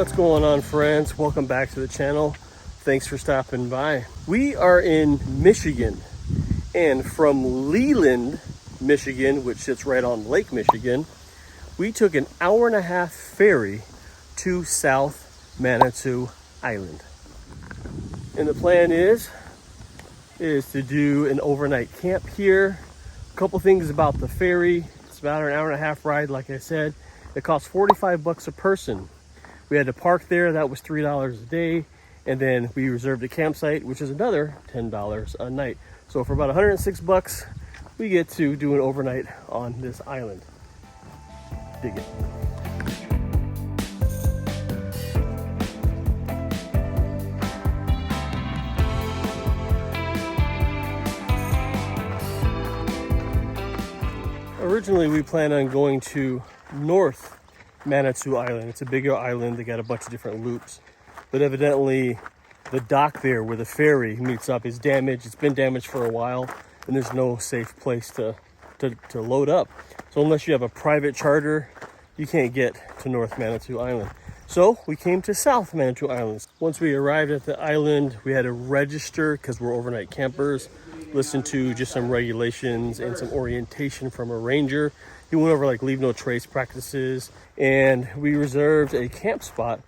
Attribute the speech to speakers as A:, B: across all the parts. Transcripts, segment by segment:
A: What's going on, friends? Welcome back to the channel. Thanks for stopping by. We are in Michigan, and from Leland, Michigan, which sits right on Lake Michigan, we took an hour-and-a-half ferry to South Manitou Island. And the plan is to do an overnight camp here. A couple things about the ferry. It's about an hour-and-a-half ride, like I said. It costs 45 bucks a person. We had to park there, that was $3 a day. And then we reserved a campsite, which is another $10 a night. So for about 106 bucks, we get to do an overnight on this island. Dig it. Originally, we planned on going to North Manitou Island. It's a bigger island. They got a bunch of different loops. But evidently, the dock there where the ferry meets up is damaged. It's been damaged for a while, and there's no safe place to load up. So unless you have a private charter, you can't get to North Manitou Island. So we came to South Manitou Island. Once we arrived at the island, we had to register because we're overnight campers, listen to just some regulations and some orientation from a ranger. He went over like leave no trace practices, and we reserved a camp spot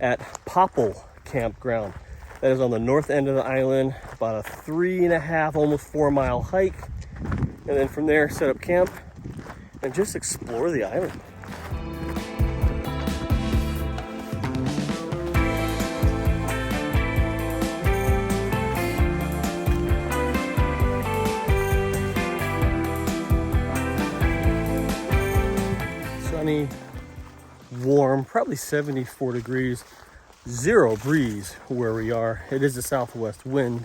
A: at Popple Campground. That is on the north end of the island, about a 3.5, almost 4 mile hike. And then from there, set up camp and just explore the island. Sunny, warm, probably 74 degrees, zero breeze where we are. It is a southwest wind.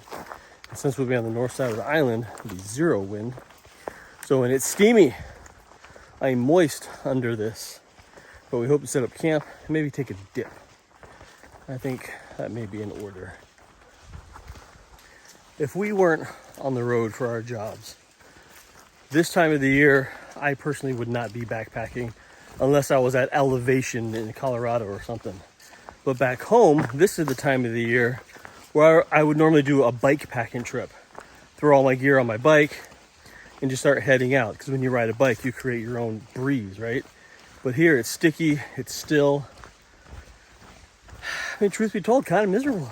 A: And since we'll be on the north side of the island, it'll be zero wind. So, and it's steamy. I'm moist under this, but we hope to set up camp and maybe take a dip. I think that may be in order. If we weren't on the road for our jobs, this time of the year, I personally would not be backpacking unless I was at elevation in Colorado or something. But back home, this is the time of the year where I would normally do a bike packing trip. Throw all my gear on my bike and just start heading out. Because when you ride a bike, you create your own breeze, right? But here, it's sticky, it's still. I mean, truth be told, kind of miserable.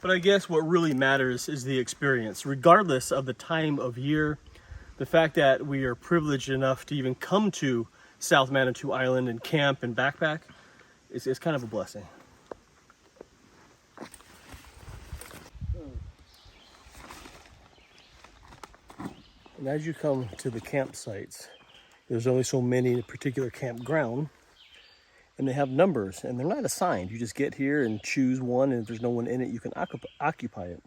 A: But I guess what really matters is the experience, regardless of the time of year. The fact that we are privileged enough to even come to South Manitou Island and camp and backpack is kind of a blessing. And as you come to the campsites, there's only so many in a particular campground, and they have numbers, and they're not assigned. You just get here and choose one, and if there's no one in it, you can occupy it.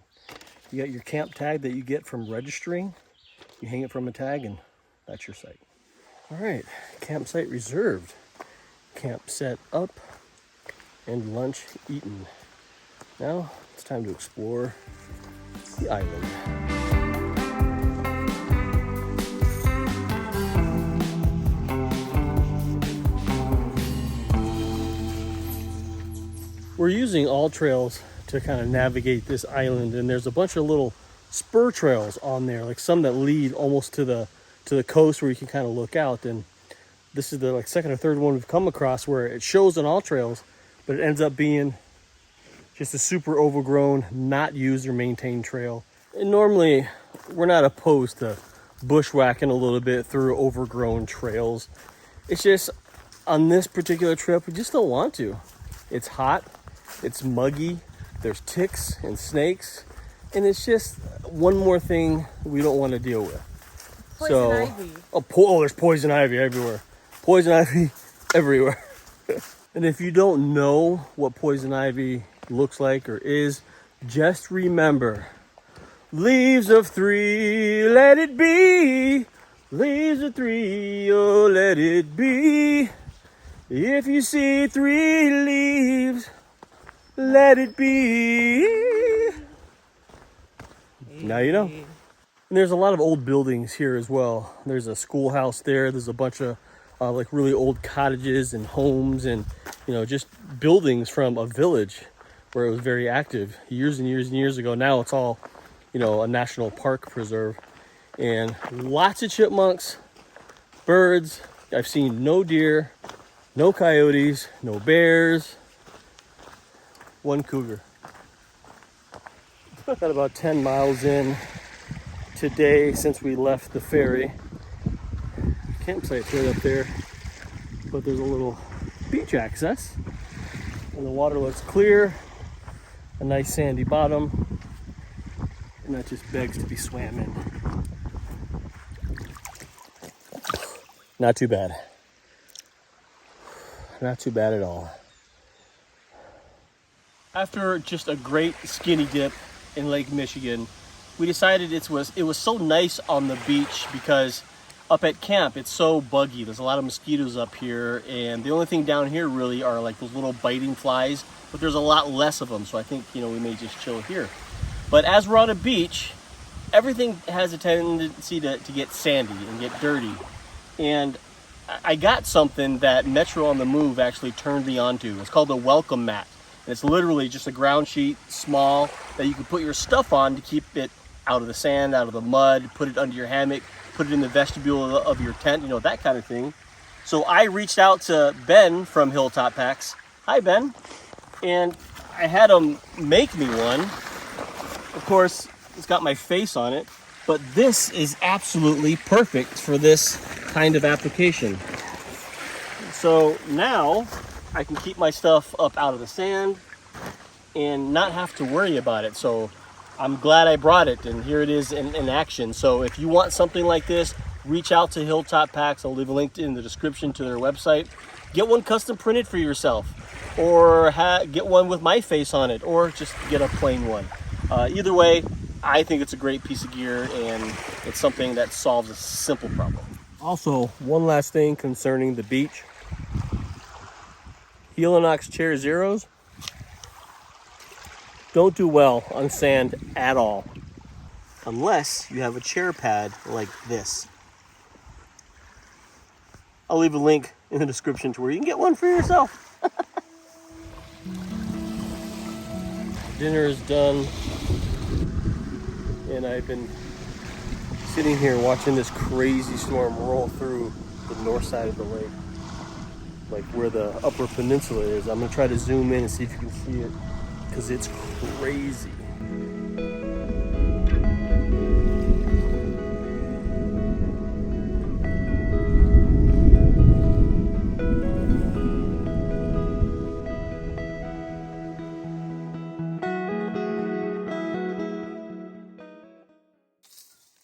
A: You got your camp tag that you get from registering. You hang it from a tag, and that's your site. All right, campsite reserved. Camp set up and lunch eaten. Now it's time to explore the island. We're using all trails to kind of navigate this island, and there's a bunch of little spur trails on there, like some that lead almost to the coast where you can kind of look out. And this is the second or third one we've come across where it shows on all trails, but it ends up being just a super overgrown, not used or maintained trail. And normally we're not opposed to bushwhacking a little bit through overgrown trails. It's just on this particular trip, we just don't want to. It's hot, it's muggy, there's ticks and snakes, and it's just one more thing we don't want to deal with.
B: Poison ivy.
A: There's poison ivy everywhere. Poison ivy everywhere. And if you don't know what poison ivy looks like or is, just remember, leaves of 3, let it be. Leaves of 3, oh, let it be. If you see 3 leaves, let it be. Now you know. And there's a lot of old buildings here as well. There's a schoolhouse there. There's a bunch of like really old cottages and homes and, you know, just buildings from a village where it was very active years and years and years ago. Now it's all, you know, a national park preserve, and lots of chipmunks, birds. I've seen no deer, no coyotes, no bears, one cougar. Got about 10 miles in today since we left the ferry. Campsite's right up there, but there's a little beach access, and the water looks clear, a nice sandy bottom, and that just begs to be swam in. Not too bad. Not too bad at all. After just a great skinny dip in Lake Michigan, we decided it was so nice on the beach because up at camp it's so buggy. There's a lot of mosquitoes up here, and the only thing down here really are like those little biting flies, but there's a lot less of them, so I think, you know, we may just chill here. But as we're on a beach, everything has a tendency to get sandy and get dirty, and I got something that Metro on the Move actually turned me onto. It's called the welcome mat. And it's literally just a ground sheet, small, that you can put your stuff on to keep it out of the sand, out of the mud, put it under your hammock, put it in the vestibule of your tent, you know, that kind of thing. So I reached out to Ben from Hilltop Packs. Hi, Ben. And I had him make me one. Of course, it's got my face on it, but this is absolutely perfect for this kind of application. So now I can keep my stuff up out of the sand and not have to worry about it. So I'm glad I brought it, and here it is in action. So if you want something like this, reach out to Hilltop Packs. I'll leave a link in the description to their website. Get one custom printed for yourself, or get one with my face on it, or just get a plain one. Either way, I think it's a great piece of gear, and it's something that solves a simple problem. Also, one last thing concerning the beach. Helinox Chair Zeros don't do well on sand at all, unless you have a chair pad like this. I'll leave a link in the description to where you can get one for yourself. Dinner is done, and I've been sitting here watching this crazy storm roll through the north side of the lake, like where the upper peninsula is. I'm gonna try to zoom in and see if you can see it, because it's crazy.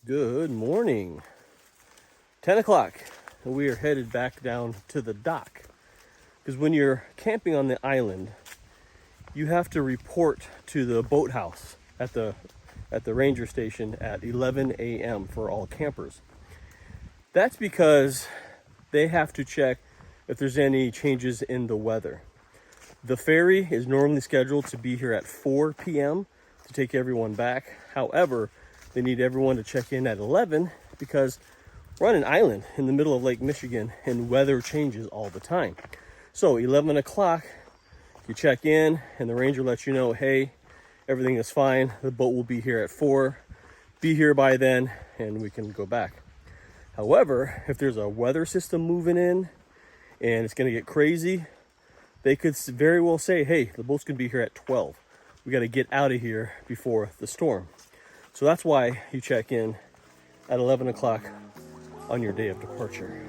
A: Good morning. 10 o'clock, and we are headed back down to the dock. Because when you're camping on the island, you have to report to the boathouse at the ranger station at 11 a.m. for all campers. That's because they have to check if there's any changes in the weather. The ferry is normally scheduled to be here at 4 p.m. to take everyone back. However, they need everyone to check in at 11 because we're on an island in the middle of Lake Michigan and weather changes all the time. So 11 o'clock, you check in and the ranger lets you know, hey, everything is fine. The boat will be here at 4. Be here by then and we can go back. However, if there's a weather system moving in and it's going to get crazy, they could very well say, hey, the boat's going to be here at 12. We got to get out of here before the storm. So that's why you check in at 11 o'clock on your day of departure.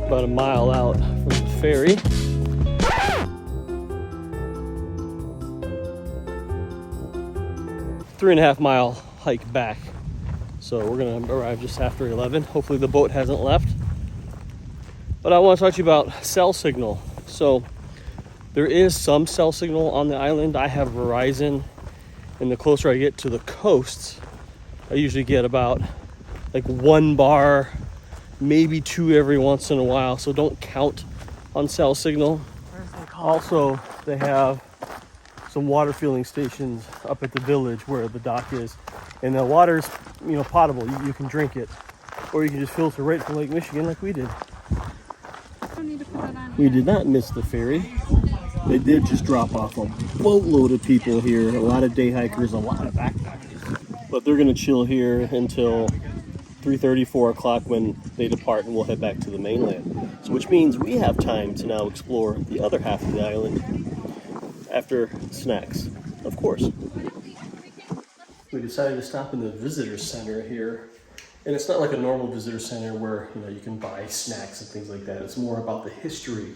A: About a mile out from the ferry. Three-and-a-half mile hike back. So we're gonna arrive just after 11. Hopefully the boat hasn't left. But I want to talk to you about cell signal. So there is some cell signal on the island. I have Verizon, and the closer I get to the coast, I usually get about like 1 bar, maybe 2 every once in a while. So don't count on cell signal. Also, they have some water filling stations up at the village where the dock is. And the water's, potable. You can drink it. Or you can just filter right from Lake Michigan like we did. We did not miss the ferry. They did just drop off a boatload of people here. A lot of day hikers, a lot of backpackers. But they're going to chill here until 3:30, 4 o'clock when they depart, and we'll head back to the mainland. So which means we have time to now explore the other half of the island after snacks, of course. We decided to stop in the visitor center here. And it's not like a normal visitor center where you can buy snacks and things like that. It's more about the history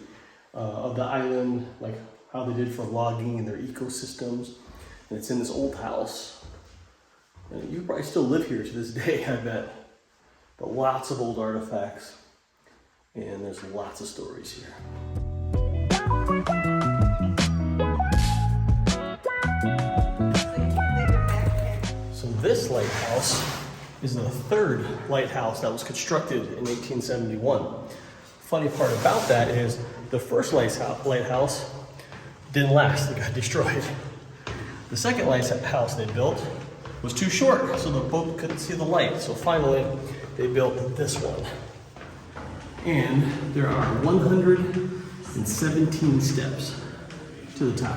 A: of the island, like how they did for logging and their ecosystems. And it's in this old house. And you probably still live here to this day, I bet. But lots of old artifacts. And there's lots of stories here. So this lighthouse is the third lighthouse that was constructed in 1871. Funny part about that is the first lighthouse didn't last, it got destroyed. The second lighthouse they built was too short, so the boat couldn't see the light. So finally, they built this one. And there are 117 steps to the top.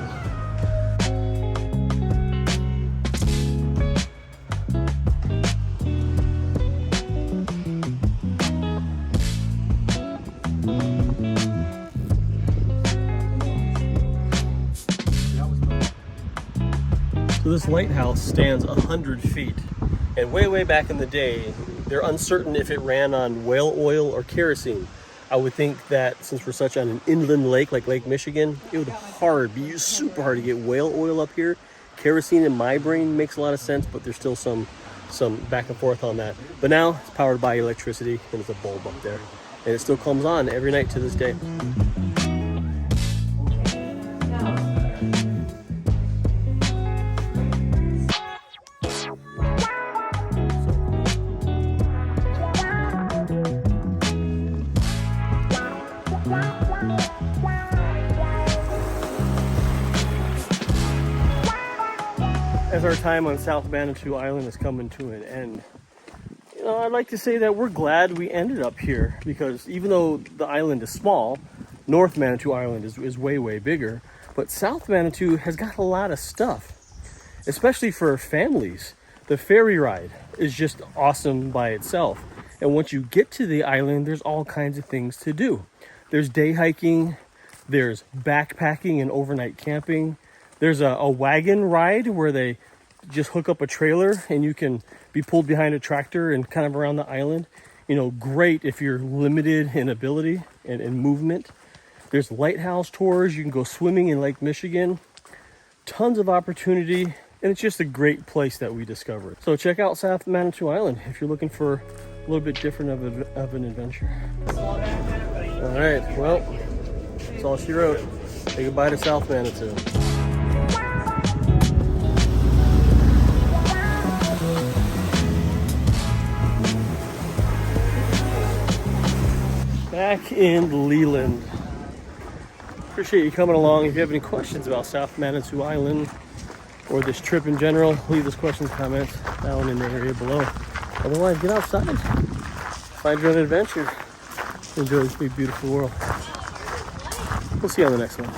A: So this lighthouse stands 100 feet, and way back in the day, they're uncertain if it ran on whale oil or kerosene. I would think that since we're such on an inland lake like Lake Michigan, it would be super hard to get whale oil up here. Kerosene in my brain makes a lot of sense, but there's still some back and forth on that. But now it's powered by electricity, and there's a bulb up there, and it still comes on every night to this day. As our time on South Manitou Island is coming to an end, I'd like to say that we're glad we ended up here, because even though the island is small, North Manitou Island is way bigger, but South Manitou has got a lot of stuff, especially for families. The ferry ride is just awesome by itself. And once you get to the island, there's all kinds of things to do. There's day hiking, there's backpacking and overnight camping. There's a wagon ride where they just hook up a trailer and you can be pulled behind a tractor and kind of around the island. Great if you're limited in ability and in movement. There's lighthouse tours. You can go swimming in Lake Michigan. Tons of opportunity, and it's just a great place that we discovered. So check out South Manitou Island if you're looking for a little bit different of an adventure. All right, well, that's all she wrote. Say goodbye to South Manitou. Back in Leland. Appreciate you coming along. If you have any questions about South Manitou Island or this trip in general, leave those questions, comments down in the area below. Otherwise, get outside, find your own adventure, enjoy this big, beautiful world. We'll see you on the next one.